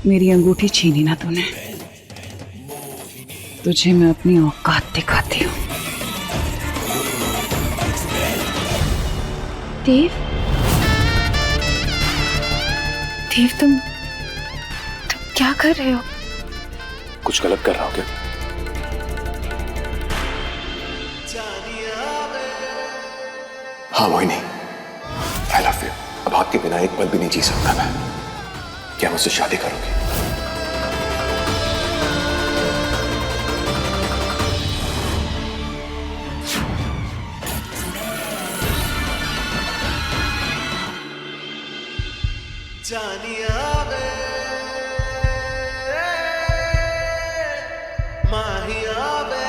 मेरी अंगूठी छीनी ना तूने, तुझे मैं अपनी औकात दिखाती हूँ। देव, देव तुम क्या कर रहे हो? कुछ गलत कर रहा हूँ क्या? हाँ मोहिनी, आई लव यू। अब आपके बिना एक पल भी नहीं जी सकता मैं। क्या मुझसे शादी करोगे? जानिया वे माहिया वे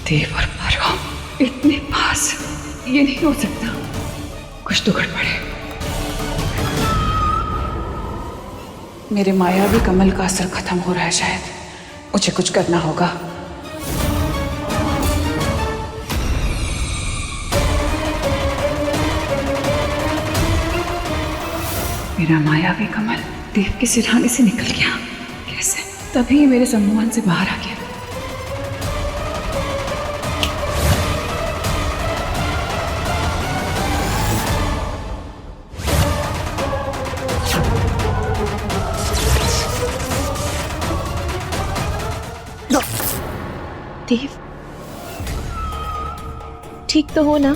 देव और पारो इतने पास, ये नहीं हो सकता। कुछ तो गड़बड़ है। मेरे मायावी कमल का असर खत्म हो रहा है शायद। मुझे कुछ करना होगा। मेरा मायावी कमल देव के सिरहाने से निकल गया। कैसे? तभी ये मेरे सम्मोहन से बाहर आ गया। देव, ठीक तो हो ना?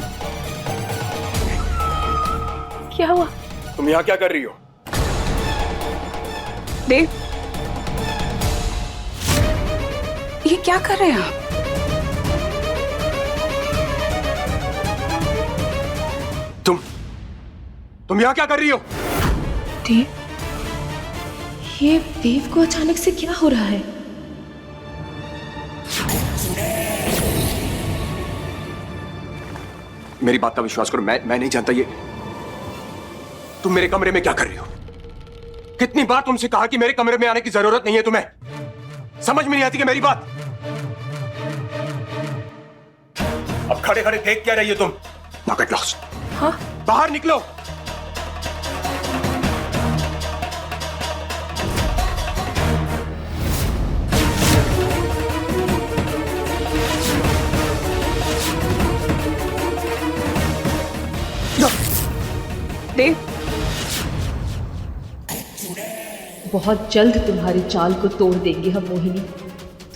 क्या हुआ? तुम यहाँ क्या कर रही हो? देव, ये क्या कर रहे हैं आप? तुम यहाँ क्या कर रही हो? देव, ये देव को अचानक से क्या हो रहा है? मेरी बात का विश्वास करो, मैं नहीं जानता ये। तुम मेरे कमरे में क्या कर रही हो? कितनी बार तुमसे कहा कि मेरे कमरे में आने की जरूरत नहीं है तुम्हें? समझ में नहीं आती कि मेरी बात? अब खड़े खड़े देख क्या रही हो तुम? Now get lost। हाँ? बाहर निकलो। देव, बहुत जल्द तुम्हारी चाल को तोड़ देंगे हम मोहिनी।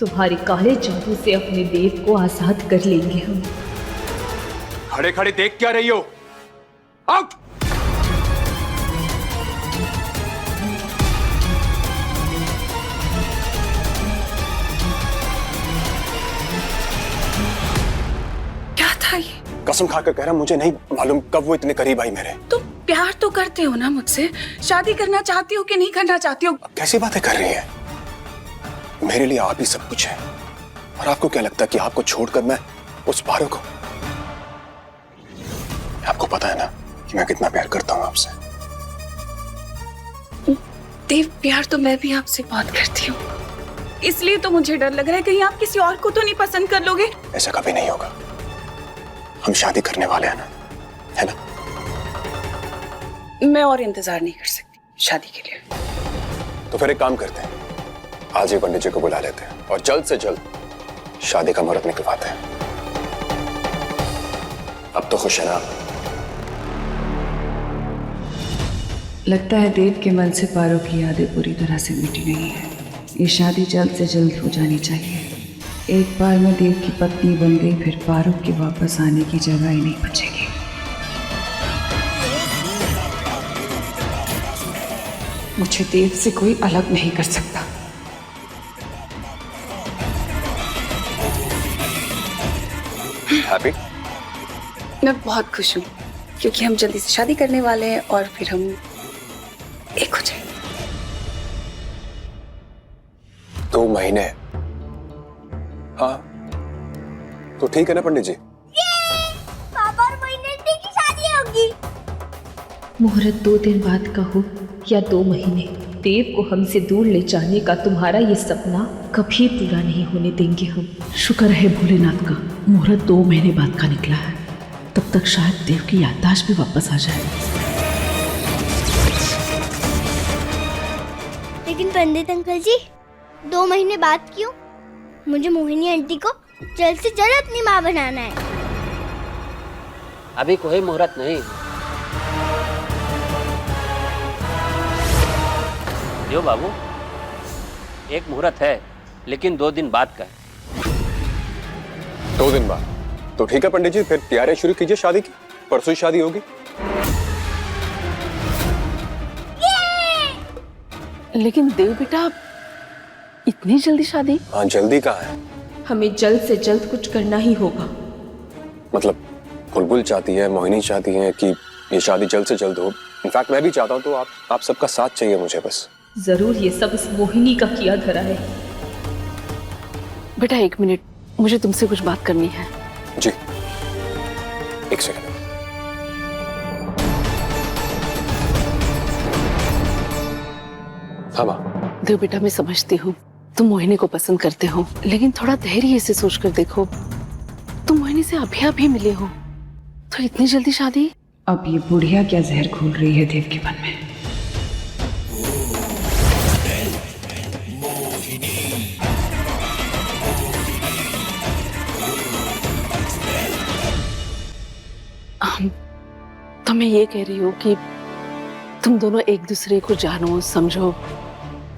तुम्हारे काले जादू से अपने देव को आजाद कर लेंगे हम। खड़े खड़े देख क्या रही हो? आउट! क्या था ये? कसम खाकर कह रहा, मुझे नहीं मालूम कब वो इतने करीब आई मेरे। तुम प्यार तो करते हो ना मुझसे? शादी करना चाहती हो कि नहीं करना चाहती हो? कैसी बातें कर रही है? मेरे लिए आप ही सब कुछ है। और आपको क्या लगता है कि आपको छोड़कर मैं उस पारो को? आपको पता है ना कि मैं कितना प्यार करता हूं आपसे। देव, प्यार तो मैं भी आपसे बहुत करती हूँ। इसलिए तो मुझे डर लग रहा है कहीं आप किसी और को तो नहीं पसंद कर लोगे। ऐसा कभी नहीं होगा। हम शादी करने वाले हैं ना, है ना? मैं और इंतजार नहीं कर सकती शादी के लिए। तो फिर एक काम करते हैं, आज ही पंडित जी को बुला लेते हैं और जल्द से जल्द शादी का मुहूर्त निकलवाते हैं। अब तो खुश है ना? लगता है देव के मन से पारो की यादें पूरी तरह से मिटी नहीं है। ये शादी जल्द से जल्द हो जानी चाहिए। एक बार मैं देव की पत्नी बन गई, फिर पारो के वापस आने की जगह ही नहीं बचेगी। मुझे देव से कोई अलग नहीं कर सकता। हैप्पी? मैं बहुत खुश हूँ। क्योंकि हम जल्दी से शादी करने वाले हैं और फिर हम एक हो जाएंगे। 2 महीने? हाँ तो ठीक है ना पंडित जी। पापा और महीने की शादी होगी। मुहूर्त 2 दिन बाद का हो या 2 महीने, देव को हमसे दूर ले जाने का तुम्हारा ये सपना कभी पूरा नहीं होने देंगे हम। शुक्र है भोलेनाथ का, मुहूर्त 2 महीने बाद का निकला है। तब तक शायद देव की याददाश्त भी वापस आ जाए। लेकिन पंडित अंकल जी, 2 महीने बाद क्यों? मुझे मोहिनी आंटी को जल्द से जल्द अपनी माँ बनाना है। अभी कोई मुहूर्त नहीं। देव बाबू, एक मुहूर्त है लेकिन 2 दिन बाद का है। 2 दिन बाद? तो ठीक है पंडित जी, फिर तैयारी शुरू कीजिए शादी की। परसों ही शादी होगी। लेकिन देव बेटा, इतनी जल्दी शादी? हाँ, जल्दी कहाँ है? हमें जल्द से जल्द कुछ करना ही होगा। मतलब बुलबुल चाहती है, मोहिनी चाहती है कि ये शादी जल्द से जल्द हो। इनफैक्ट मैं भी चाहता हूँ, तो आप सबका साथ चाहिए मुझे बस। जरूर ये सब इस मोहिनी का किया धरा है। बेटा 1 मिनट, मुझे तुमसे कुछ बात करनी है। जी, 1 सेकंड। हाँ माँ। देव बेटा, मैं समझती हूँ तुम मोहिनी को पसंद करते हो, लेकिन थोड़ा धैर्य से सोचकर देखो, तुम मोहिनी से अभी मिले हो, तो इतनी जल्दी शादी? अब ये बुढ़िया क्या जहर घोल रही है देव के मन में। तो मैं ये कह रही हूँ कि तुम दोनों एक दूसरे को जानो, समझो,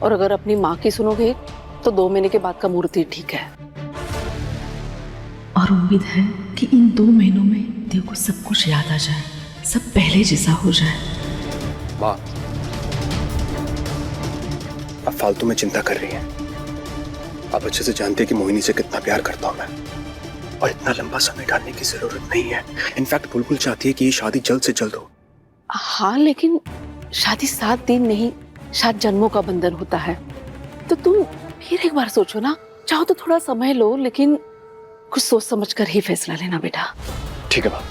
और अगर अपनी माँ की सुनोगे तो 2 महीने के बाद का मुहूर्त ही ठीक है। और उम्मीद है कि इन 2 महीनों में देव को सब कुछ याद आ जाए, सब पहले जैसा हो जाए। माँ, आप फालतू में चिंता कर रही हैं। आप अच्छे से जानते हैं कि मोहिनी से कितना प्यार करता हूँ मैं, और इतना लंबा समय डालने की जरूरत नहीं है। इनफैक्ट बुलबुल चाहती है कि ये शादी जल्द से जल्द हो। हाँ, लेकिन शादी 7 दिन नहीं, 7 जन्मों का बंधन होता है। तो तुम फिर एक बार सोचो ना, चाहो तो थोड़ा समय लो, लेकिन कुछ सोच समझ कर ही फैसला लेना बेटा। ठीक है माँ,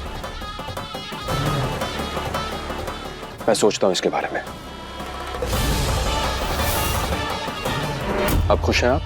मैं सोचता हूँ इसके बारे में। अब खुश हैं आप?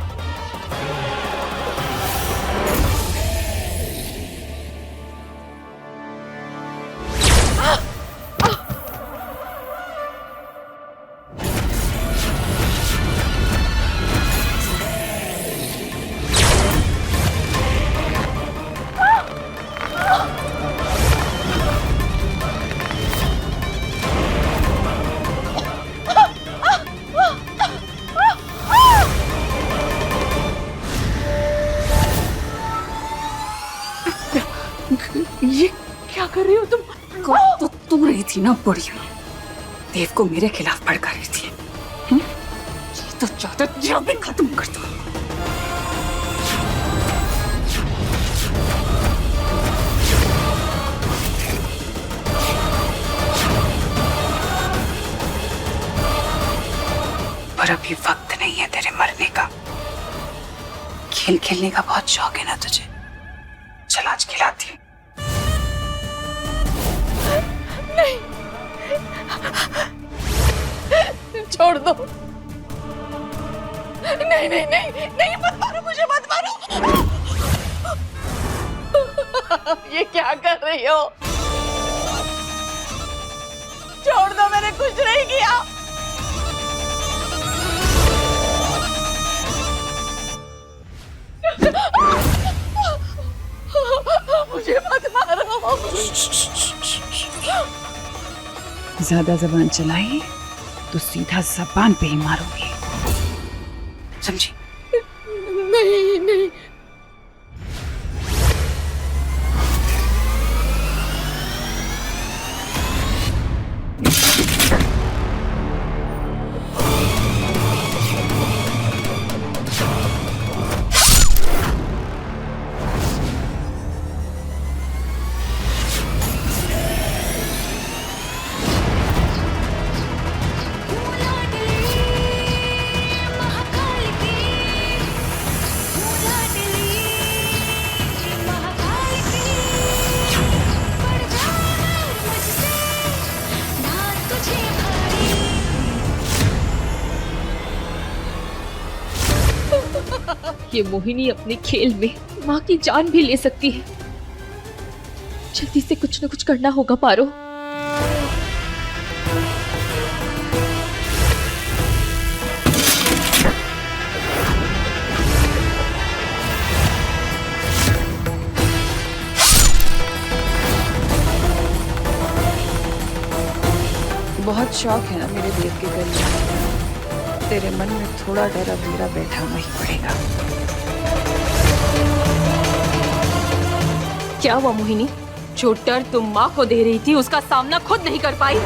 ये क्या कर रही हो तुम? तो तू रही थी ना बुढ़िया, देव को मेरे खिलाफ भड़का रही थी। ये तो चाहता जब भी खत्म कर दो। पर अभी वक्त नहीं है तेरे मरने का। खेल खेलने का बहुत शौक है ना तुझे, चल आज खिलाती हूँ। छोड़ दो। नहीं नहीं नहीं नहीं, मत मारो मुझे, मत मारो। ये क्या कर रही हो? छोड़ दो, मैंने कुछ नहीं किया। मुझे मत मारो। ज्यादा जबान चलाई तो सीधा जबान पे ही मारूंगी, समझी? नहीं नहीं। ये मोहिनी अपने खेल में माँ की जान भी ले सकती है। जल्दी से कुछ न कुछ करना होगा पारो। बहुत शौक है ना मेरे देव के करीब। तेरे मन में थोड़ा डर अब मेरा बैठा नहीं पड़ेगा। क्या हुआ मोहिनी? जो डर तुम माँ को दे रही थी उसका सामना खुद नहीं कर पाई?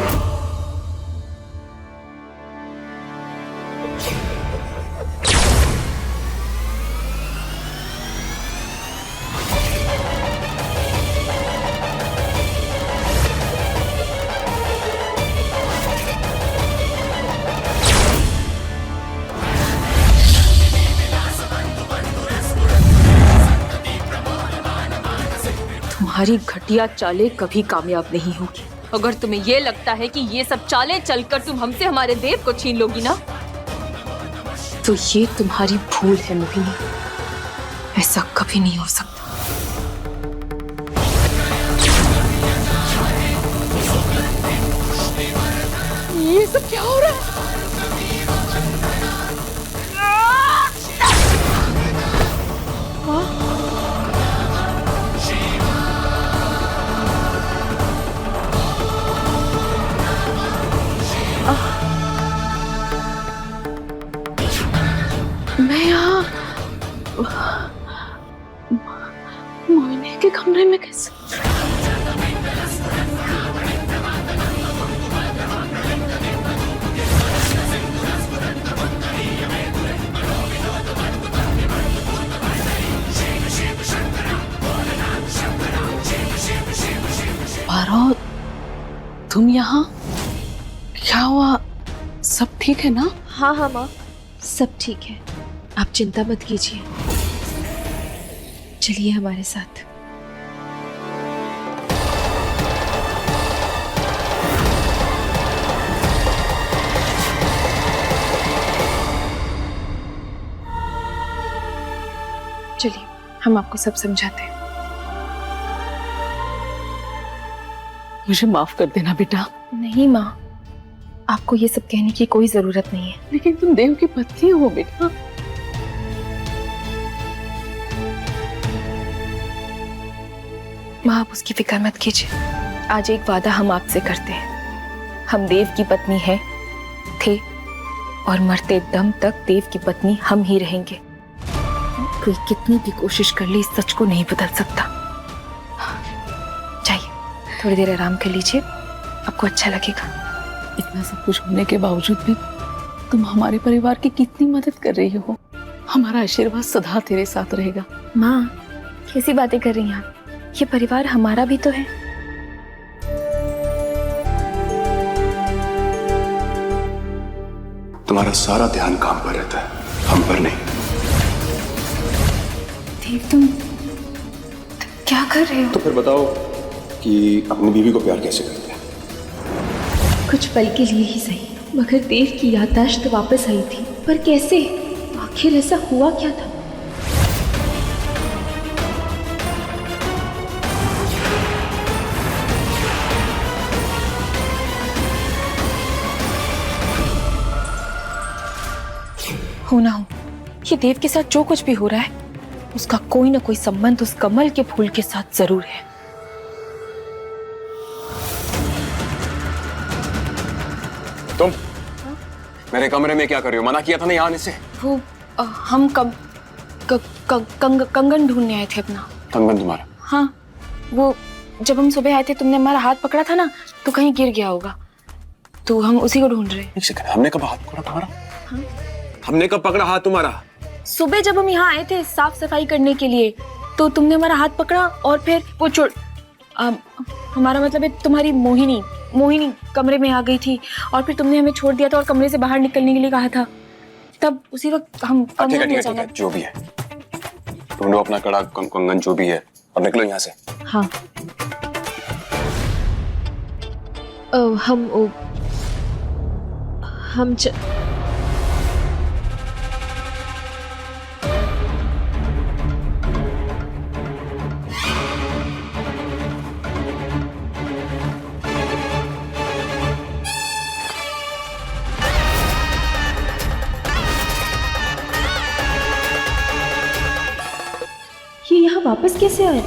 तुम्हारी घटिया चालें कभी कामयाब नहीं होगी। अगर तुम्हें ये लगता है कि ये सब चालें चलकर तुम हमसे हमारे देव को छीन लोगी ना, तो ये तुम्हारी भूल है मोहिनी। ऐसा कभी नहीं हो सकता। ये सब क्या हो रहा है? मैं यहाँ मोहिनी के कमरे में कैसे? पारो, तुम यहाँ? क्या हुआ? सब ठीक है ना? हाँ हाँ माँ, सब ठीक है। आप चिंता मत कीजिए। चलिए हमारे साथ। चलिए, हम आपको सब समझाते हैं। मुझे माफ कर देना बेटा। नहीं माँ, आपको ये सब कहने की कोई जरूरत नहीं है। लेकिन तुम देव की पत्नी हो बेटा। माँ, आप उसकी फिक्र मत कीजिए। आज एक वादा हम आपसे करते हैं। हम देव की पत्नी हैं, थे और मरते दम तक देव की पत्नी हम ही रहेंगे। कोई कितनी भी कोशिश कर ले इस सच को नहीं बदल सकता। जाइए, थोड़ी देर आराम कर लीजिए, आपको अच्छा लगेगा। इतना सब कुछ होने के बावजूद भी तुम हमारे परिवार की कितनी मदद कर रही हो। हमारा आशीर्वाद सदा तेरे साथ रहेगा। माँ, कैसी बातें कर रही हैं आप? ये परिवार हमारा भी तो है। तुम्हारा सारा ध्यान काम पर रहता है, हम पर नहीं। देव, तुम क्या कर रहे हो? तो फिर बताओ कि अपनी बीवी को प्यार कैसे करते हैं? कुछ पल के लिए ही सही, मगर देव की याददाश्त वापस आई थी। पर कैसे? आखिर ऐसा हुआ क्या था? हो ना हो, ये देव के साथ जो कुछ भी हो रहा है उसका कोई ना कोई संबंध उस कमल के फूल के साथ जरूर है। तुम मेरे कमरे में क्या कर रही हो? मना किया था ना यहाँ आने से। वो हम कंगन ढूंढने आए थे अपना। कंगन तुम्हारा? हाँ, वो जब हम सुबह आए थे तुमने हमारा हाथ पकड़ा था ना, तो कहीं गिर गया होगा, तो हम उसी को ढूंढ रहे। एक सेकंड, हमने कब हाथ पकड़ा तुम्हारा? हाँ? हमने कब पकड़ा हाथ तुम्हारा? सुबह जब हम यहाँ आए थे साफ सफाई करने के लिए, तो तुमने हमारा हाथ पकड़ा और फिर वो हमारा मतलब है तुम्हारी मोहिनी कमरे में आ गई थी और फिर तुमने हमें छोड़ दिया था और कमरे से बाहर निकलने के लिए कहा था। तब उसी वक्त हम ठीक है, जो भी है ढूंढो अपना कड़ा कंगन जो भी है और निकलो यहाँ से। हाँ, वापस कैसे आए?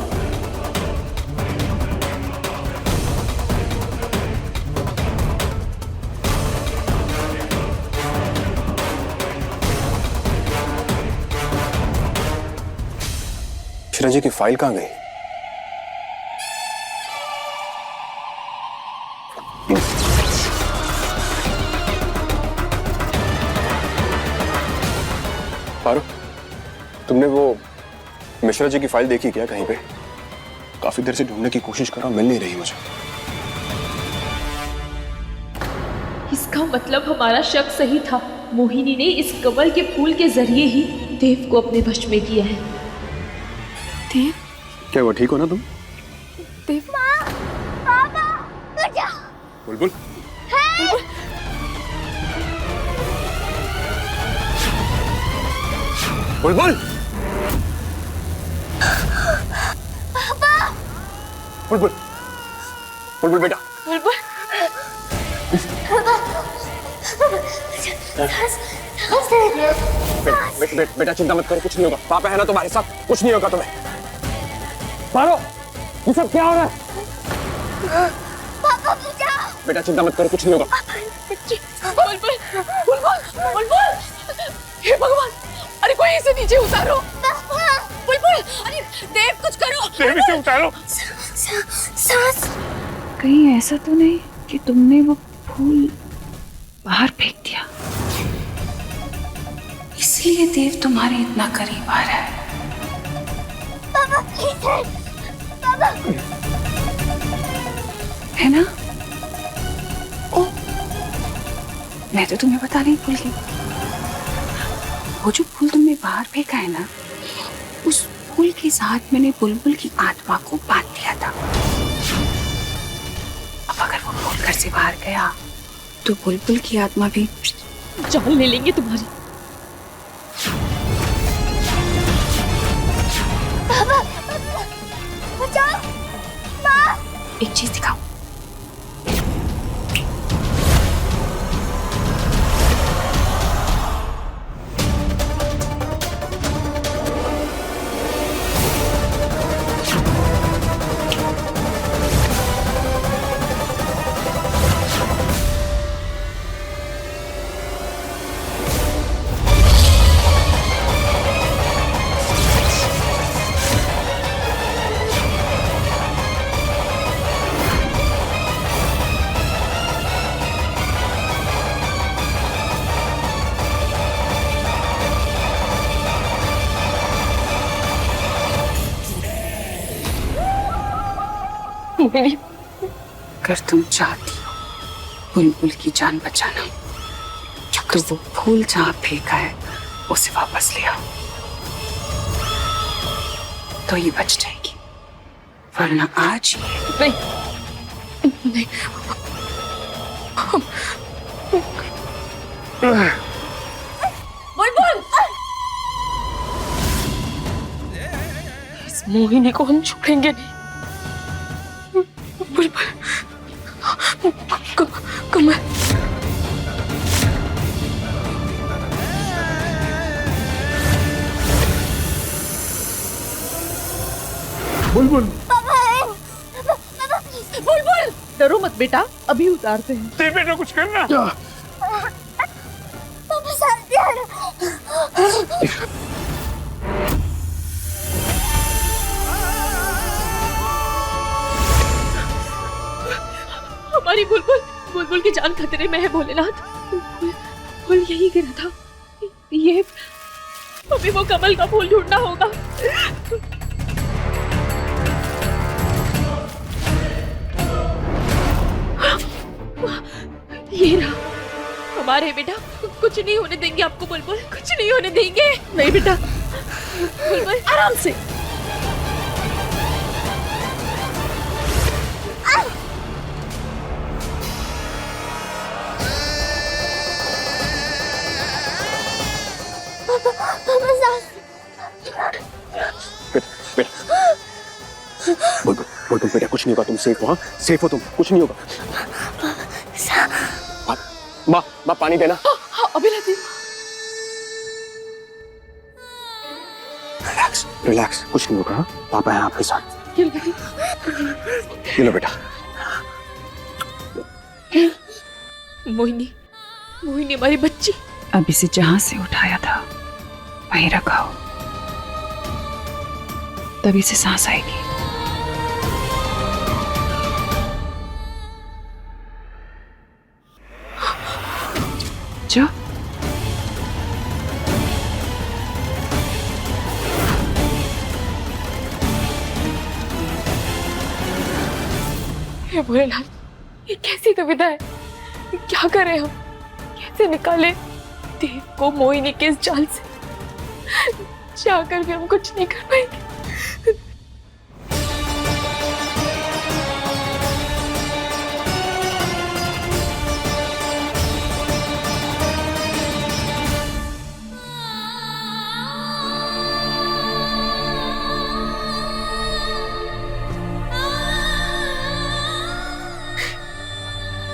मिश्रा जी की फाइल कहाँ गई? पारो, तुमने वो मिश्रा जी की फाइल देखी क्या कहीं पे? काफी देर से ढूंढने की कोशिश कर रहा हूं, मिल नहीं रही मुझे। इसका मतलब हमारा शक सही था। मोहिनी ने इस कमल के फूल के जरिए ही देव को अपने वश में किया है। देव? क्या हुआ, ठीक हो ना तुम? देव? पापा बचाओ। बुलबुल, बुलबुल, बुलबुल, बुलबुल बेटा, बुलबुल, बेटा चिंता मत करो, कुछ नहीं होगा। पापा है ना तुम्हारे साथ, कुछ नहीं होगा तुम्हें। पारो, ये सब क्या हो रहा है? पापा बचाओ। बेटा चिंता मत करो, कुछ नहीं होगा। बुलबुल, बुलबुल, बुलबुल, हे भगवान, अरे कोई इसे नीचे उतारो। बुलबुल, अरे देव कुछ करो। देव इसे उतारो। सांस। कहीं ऐसा तो नहीं कि तुमने वो फूल बाहर फेंक दिया, इसलिए देव तुम्हारे इतना करीब आ रहा है? पापा प्लीज पापा। है ना? ओ, मैं तो तुम्हें बता नहीं भूल गई। वो जो फूल तुमने बाहर फेंका है ना, उस फूल के साथ मैंने बुलबुल की आत्मा को बांध दिया था। अब अगर वो फूल घर से बाहर गया तो बुलबुल की आत्मा भी जान ले लेंगे तुम्हारी। पापा बचाओ। माँ। एक चीज दिखाओ। अगर तुम चाहती हो बुलबुल की जान बचाना, तो वो फूल जहाँ फेंका है उसे वापस ले आओ, तो ये बच जाएगी। वरना आज नहीं, नहीं। बुलबुल, इस मोहिनी को हम छोड़ेंगे नहीं। बुलबुल, कमल, बुलबुल, बुलबुल, डरो मत बेटा, अभी उतारते हैं। देव बेटा कुछ करना। पापा शांति आ रहा। हमारी बुलबुल, बुलबुल की जान खतरे में है भोलेनाथ। फूल यही गिरा था। ये अभी वो कमल का फूल ढूंढना होगा। ये रहा हमारे बेटा। कुछ नहीं होने देंगे आपको बुलबुल, कुछ नहीं होने देंगे। नहीं बेटा, बुलबुल आराम से। पापा सांस। बुलबुल, बुलबुल बेटा कुछ नहीं होगा, तुम सेफ हो। हाँ सेफ हो तुम, कुछ नहीं होगा। माँ, माँ पानी देना। हाँ, अभी लाती हूँ। रिलैक्स, रिलैक्स, कुछ नहीं होगा। पापा हैं आपके साथ। ये लो बेटा। मोहिनी, मोहिनी हमारी बच्ची। अब इसे जहां से उठाया था वहीं रखाओ, तभी से सांस आएगी। जो हे भोलेनाथ, ये कैसी दुविधा है? क्या करें हम? कैसे निकाले देव को मोहिनी के इस जाल से? जाकर भी हम कुछ नहीं कर पाएंगे।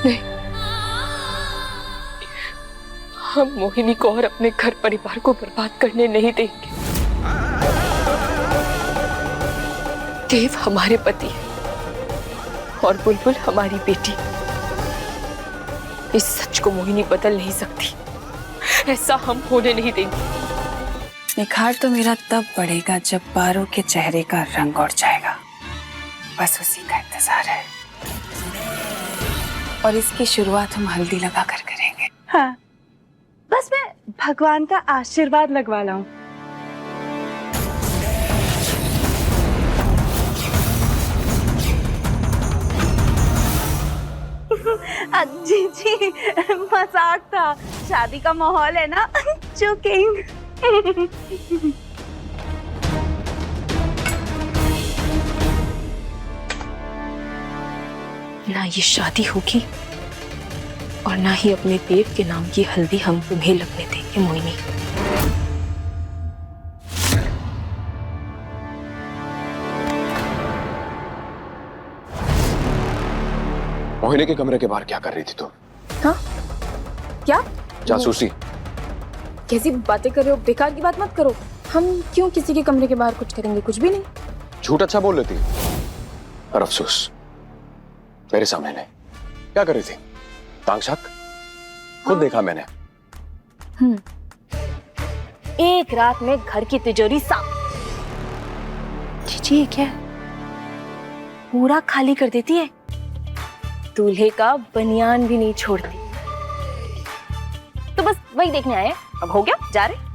नहीं, हम मोहिनी को और अपने घर परिवार को बर्बाद करने नहीं देंगे। देव हमारे पति है और बुलबुल हमारी बेटी। इस सच को मोहिनी बदल नहीं सकती, ऐसा हम होने नहीं देंगे। निखार तो मेरा तब बढ़ेगा जब पारो के चेहरे का रंग उड़ जाएगा। बस उसी का इंतजार है, और इसकी शुरुआत हम हल्दी लगा कर करेंगे। हाँ, बस मैं भगवान का आशीर्वाद लगवा लाऊं। जी जी, मजाक था। शादी का माहौल है ना, जोकिंग। ना ये शादी होगी और ना ही अपने देव के नाम की हल्दी हम तुम्हें लगने देंगे मोहिनी। मोहिनी के कमरे के बाहर क्या कर रही थी तुम? हाँ? क्या? जासूसी। कैसी बातें कर रहे हो? बेकार की बात मत करो। हम क्यों किसी के कमरे के बाहर कुछ करेंगे? कुछ भी नहीं। झूठ अच्छा बोल लेती, पर अफसोस मेरे सामने नहीं। क्या कर रही थी? तांगशाक? खुद देखा मैंने। एक रात में घर की तिजोरी साफ। जी क्या पूरा खाली कर देती है? दूल्हे का बनियान भी नहीं छोड़ती। तो बस वही देखने आए। अब हो गया, जा रहे।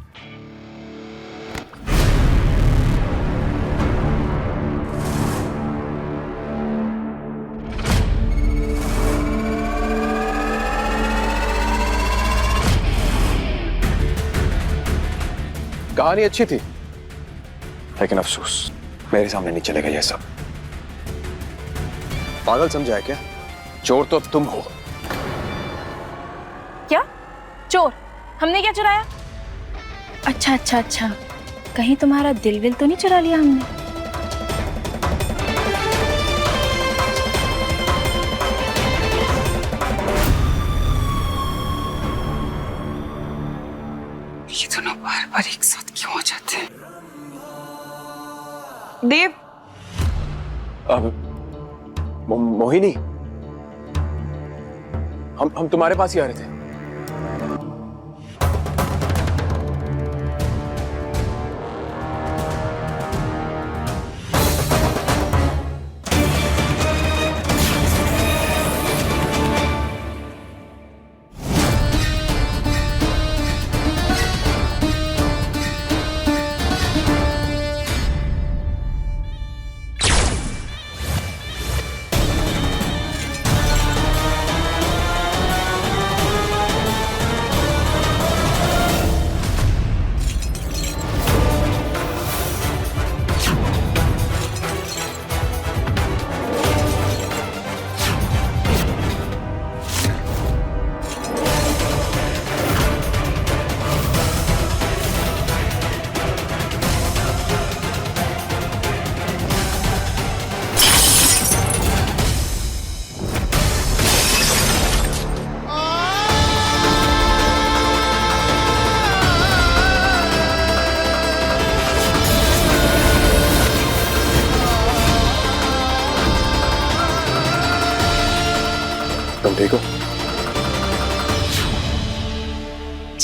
कहानी अच्छी थी, लेकिन अफसोस मेरे सामने नहीं चलेगा ये सब। पागल समझा है क्या? चोर तो अब तुम हो। क्या चोर? हमने क्या चुराया? अच्छा अच्छा अच्छा, कहीं तुम्हारा दिल विल तो नहीं चुरा लिया हमने? ये दोनों बार बार एक साथ क्यों हो जाते हैं? देव, अब मोहिनी, हम तुम्हारे पास ही आ रहे थे।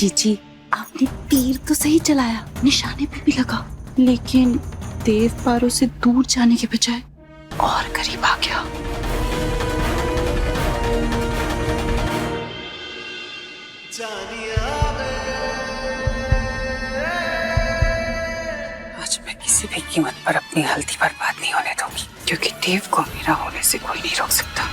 जीजी, आपने तीर तो सही चलाया, निशाने पे भी लगा, लेकिन देव पारो से दूर जाने के बजाय और करीब आ गया। आज मैं किसी भी कीमत पर अपनी हल्दी बर्बाद नहीं होने दूंगी, क्योंकि देव को मेरा होने से कोई नहीं रोक सकता।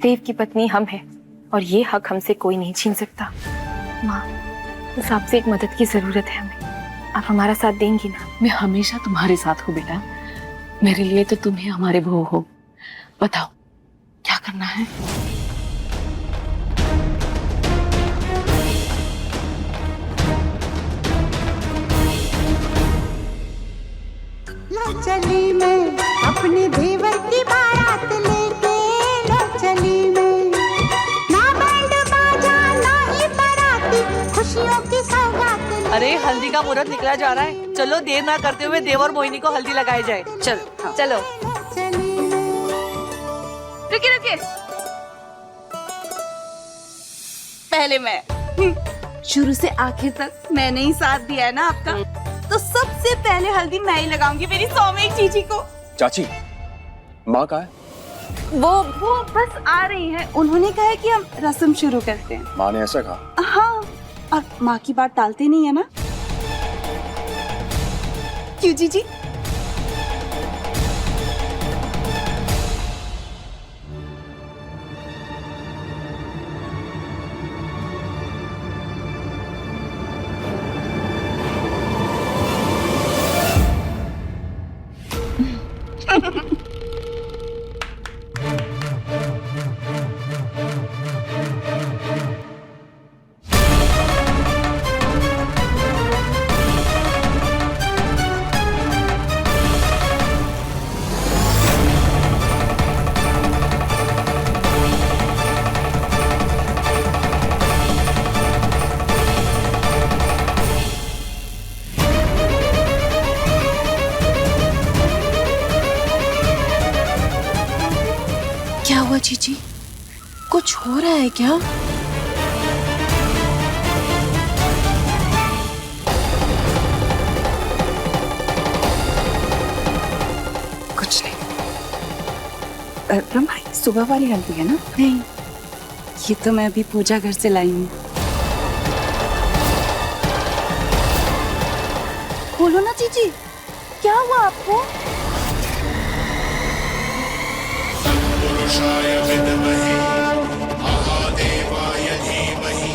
देव की पत्नी हम हैं और ये हक हमसे कोई नहीं छीन सकता। माँ, बस आपसे एक मदद की जरूरत है हमें। आप हमारा साथ देंगी ना? मैं हमेशा तुम्हारे साथ हूँ बेटा। मेरे लिए तो तुम ही हमारे बहू हो। बताओ क्या करना है? चली मैं अपने देवर की बारात लेके, चली मैं ना बैंड बाजा ना ही बाराती, खुशियों की सौगात। अरे हल्दी का मुहूर्त निकला जा रहा है, चलो देर ना करते हुए देव और मोहिनी को हल्दी लगाई जाए। चलो हाँ। चलो रुकिए रुकिए, पहले मैं। शुरू से आखिर तक मैंने ही साथ दिया है ना आपका, तो सबसे पहले हल्दी मैं ही लगाऊंगी मेरी सौम्य जीजी को। चाची, माँ कहाँ है? वो बस आ रही हैं। उन्होंने कहा है कि हम रस्म शुरू करते हैं। माँ ने ऐसा कहा? हाँ, और माँ की बात टालते नहीं है ना? क्यों जीजी? क्या हुआ जीजी? कुछ हो रहा है क्या? कुछ नहीं। रमाई, सुबह वाली हल्दी है ना? नहीं, ये तो मैं अभी पूजा घर से लाई हूँ। बोलो ना जीजी, क्या हुआ आपको? पुरुषाय विद्महे महादेवाय धीमहि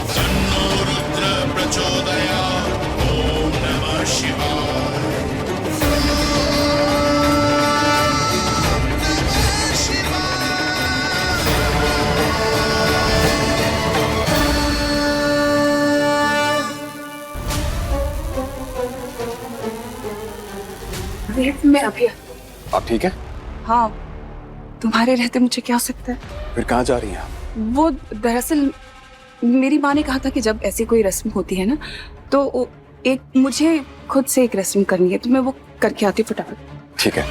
तन्नो रुद्र प्रचोदयात्। ओम नमः शिवाय। मैं अभी। आप ठीक है? हाँ, तुम्हारे रहते मुझे क्या हो सकता है? फिर कहाँ जा रही हैं आप? वो दरअसल मेरी माँ ने कहा था कि जब ऐसी कोई रस्म होती है ना, तो मुझे खुद से एक रस्म करनी है, तो मैं वो करके आती फटाफट। ठीक है,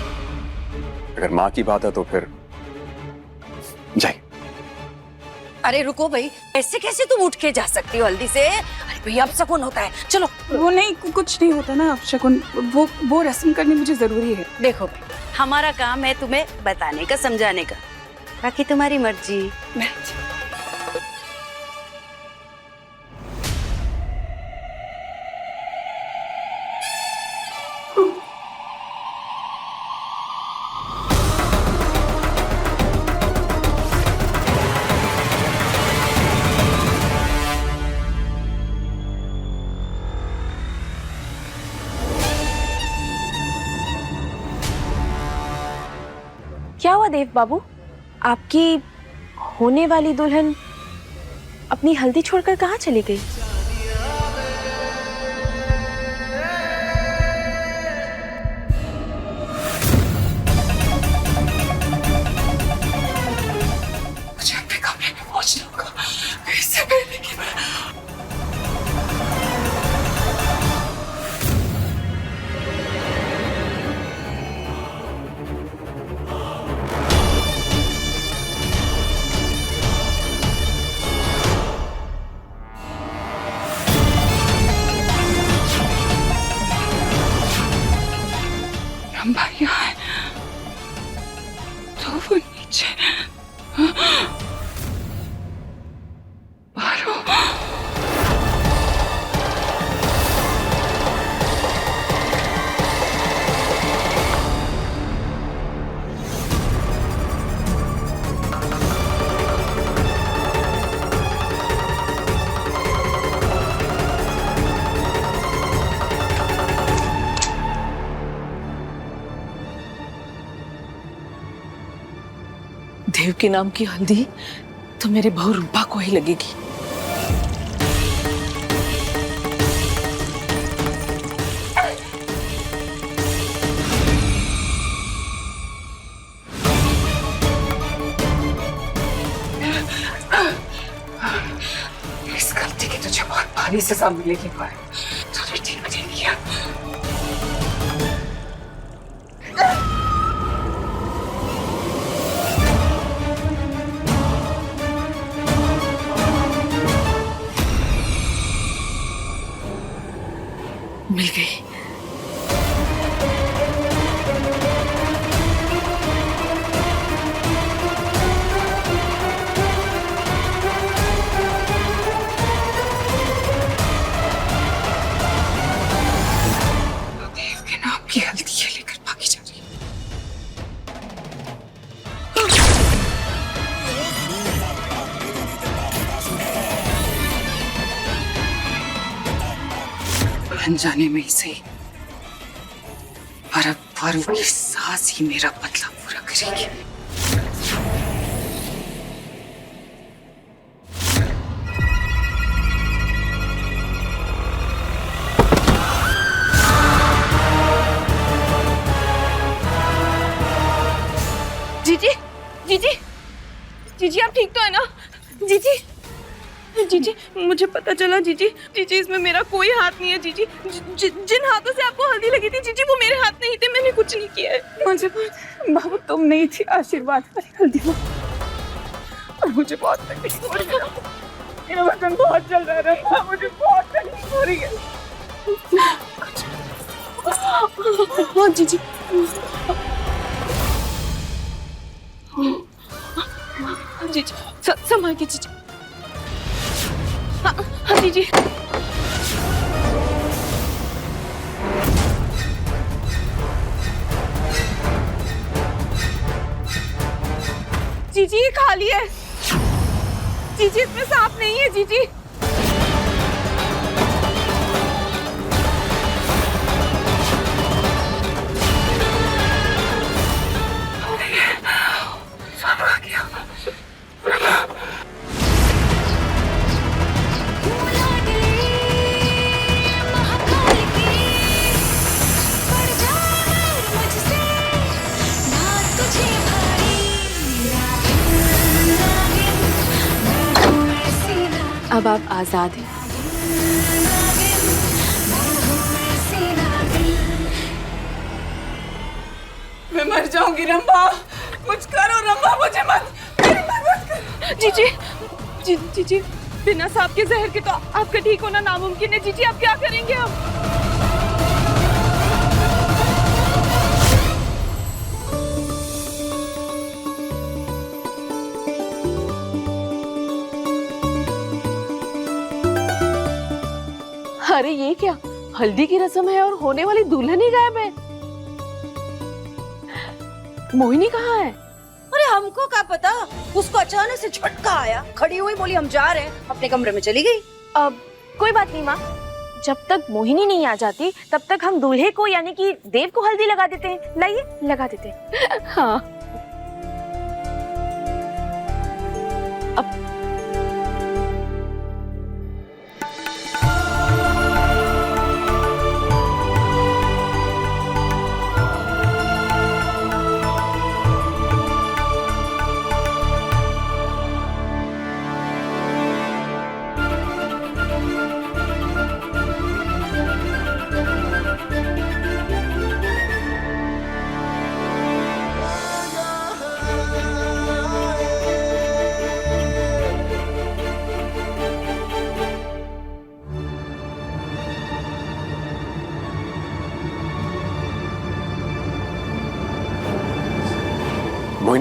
अगर माँ की बात है तो फिर जाइए। अरे रुको भाई, ऐसे कैसे तुम उठ के जा सकती हो हल्दी से? अरे भैया, अब शगुन होता है, चलो। वो नहीं, कुछ नहीं होता ना शगुन, वो रस्म करनी मुझे जरूरी है। देखो भाई, हमारा काम है तुम्हें बताने का, समझाने का, बाकी तुम्हारी मर्जी। हुआ देव बाबू? आपकी होने वाली दुल्हन अपनी हल्दी छोड़कर कहाँ चली गई? मुझे अपने कमरे में पहुंचना होगा इससे पहले कि मैं रंभा यहाँ है तो वो नीचे पारो देव के नाम की हल्दी तो मेरे बहू रूपा को ही लगेगी। इस गलती की तुझे बहुत भारी सजा मिलेगी पर तूने ठीक नहीं किया। मिल गई। देव के नाम की हल्दी ये लेकर भागी जा रही है। अनजाने में ही सही पर अब पारू की सास ही मेरा बदला पूरा करेगी। जीजी, जीजी, जीजी आप ठीक तो है ना? जीजी, जीजी मुझे पता चला जीजी, जीजी इसमें मेरा कोई हाथ नहीं है जीजी। जिन हाथों से आपको हल्दी लगी थी जीजी वो मेरे हाथ नहीं थे, मैंने कुछ नहीं किया है। मुझे बाबू तुम नहीं थी आशीर्वाद वाली हल्दी में और मुझे बहुत तकलीफ हो रही है। मेरा बदन बहुत जल रहा है, मुझे बहुत तकलीफ हो रही है। हाँ जीजी, जीजी संभाल के जीजी। हाँ हाँ जीजी। जीजी ये खाली है जीजी, इसमें सांप नहीं है जीजी। सांप आ गया। अब आप आजाद हैं। मैं मर जाऊंगी रंभा, कुछ करो रंभा, मुझे मत, मेरी मदद करो। जीजी, जीजी बिना सांप के जहर के तो आपका ठीक होना नामुमकिन है जीजी, आप क्या करेंगे अब? अरे ये क्या, हल्दी की रस्म है और होने वाली दुल्हन ही गायब है। मोहिनी कहाँ है? अरे हमको क्या पता, उसको अचानक से झटका आया, खड़ी हुई बोली हम जा रहे हैं, अपने कमरे में चली गई। अब कोई बात नहीं माँ, जब तक मोहिनी नहीं आ जाती तब तक हम दूल्हे को यानी कि देव को हल्दी लगा देते हैं। लाइए लगा देते हैं। हाँ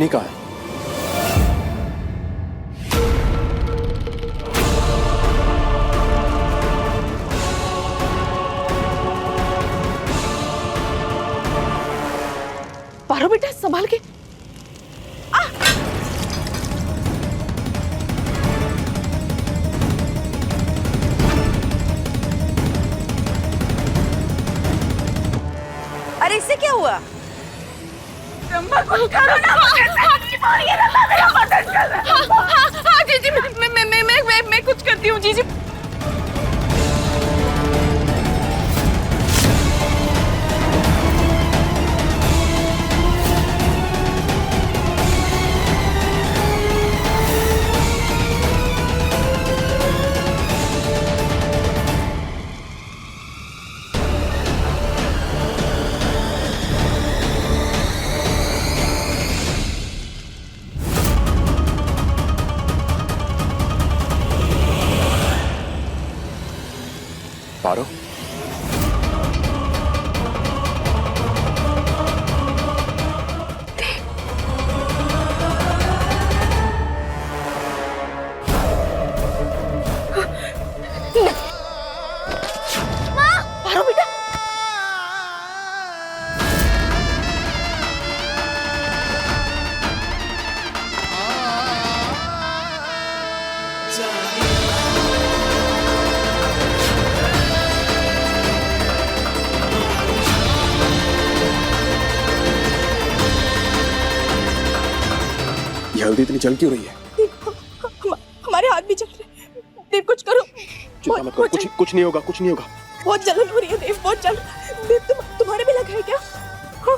मोहिनी कहाँ है? पारो बेटा संभाल के। अरे इससे क्या हुआ? हाँ जीजी, मैं कुछ करती हूँ जीजी। पारो, पारो बेटा। ये हल्दी इतनी जल क्यों रही है? हमारे हाथ भी जल रहे। देव कुछ करो। चिंता मत करो, कुछ नहीं होगा, कुछ नहीं होगा। बहुत जलन हो रही है देव, बहुत जलन। देव तुम्हारे भी लगा है क्या? हाँ।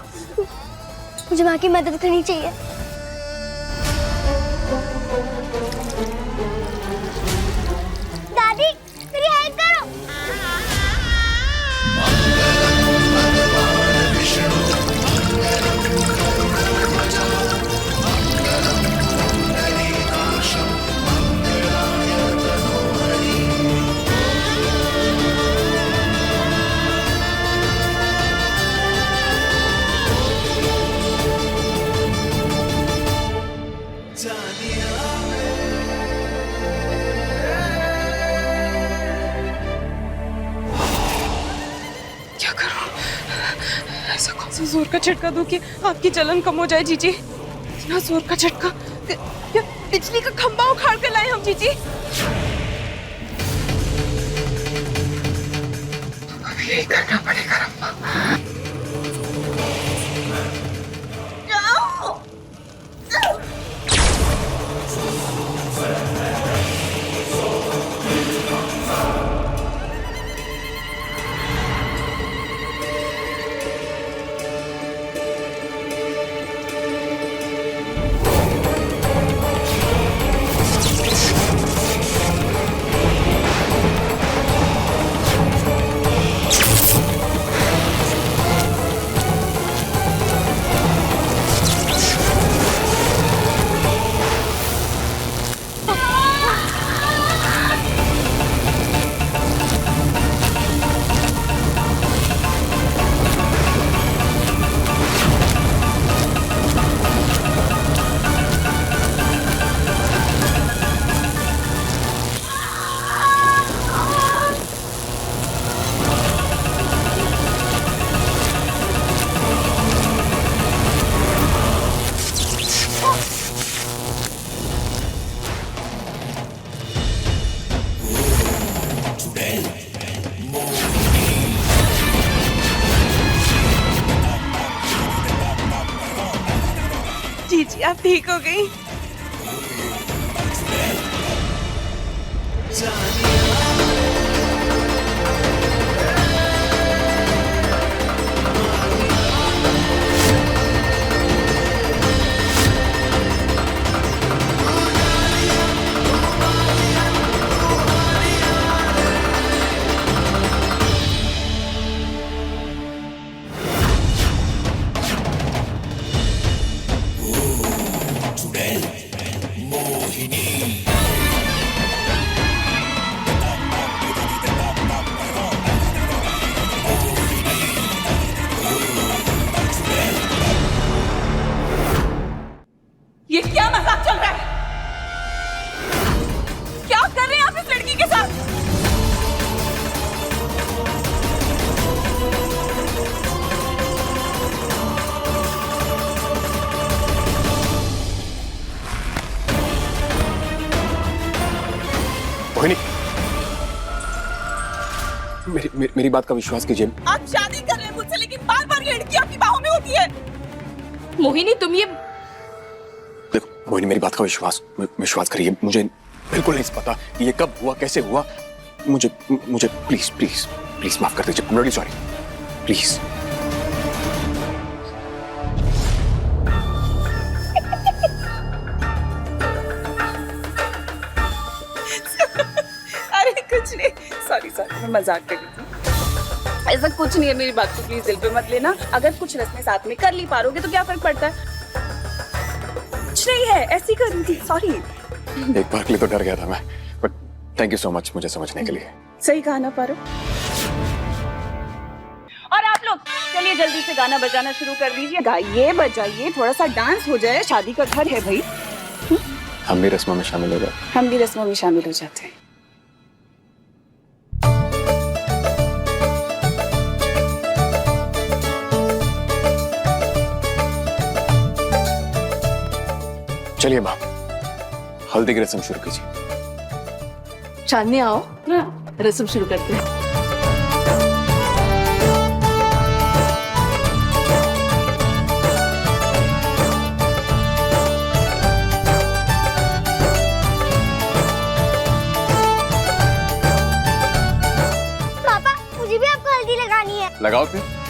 मुझे माँ की मदद करनी चाहिए। दादी मेरी हेल्प करो। क्या करूं? ऐसा कौन सा जोर का झटका दूं कि आपकी जलन कम हो जाए जीजी? इतना जोर का झटका, क्या बिजली का खंभा उखाड़ कर लाए हम जीजी? अभी यही करना पड़ेगा रम्मा। जीजी आप ठीक हो गई? मोहिनी, मेरी बात का विश्वास कीजिए। आप शादी कर रहे हैं मुझसे, लेकिन बार बार ये लड़की आपकी बाहों में होती है। मोहिनी तुम ये देखो मोहिनी, मेरी बात का विश्वास करिए। मुझे बिल्कुल नहीं पता कि ये कब हुआ, कैसे हुआ। मुझे प्लीज प्लीज प्लीज माफ कर दीजिए। I am really sorry, please. अरे कुछ नहीं, सॉरी मैं मजाक कर रही थी। ऐसा कुछ नहीं है, मेरी बात को प्लीज दिल पे मत लेना। अगर कुछ रस्में साथ में कर ली पारोगे तो क्या फर्क पड़ता है? कुछ नहीं है, ऐसी कर रही थी, सॉरी। एक बार के लिए तो डर गया था मैं, but thank you so much मुझे समझने के लिए। सही कहा ना पारो। और आप लोग चलिए जल्दी से गाना बजाना शुरू कर दीजिए। गाइए बजाइए, थोड़ा सा डांस हो जाए, शादी का घर है भाई। हम भी रस्मों में शामिल हो गए। हम भी रस्मों में शामिल हो जाते हैं। चलिए माँ, हल्दी की रस्म शुरू कीजिए। चांदनी आओ, रस्म शुरू करते हैं। पापा मुझे भी आपको हल्दी लगानी है। लगाओ फिर।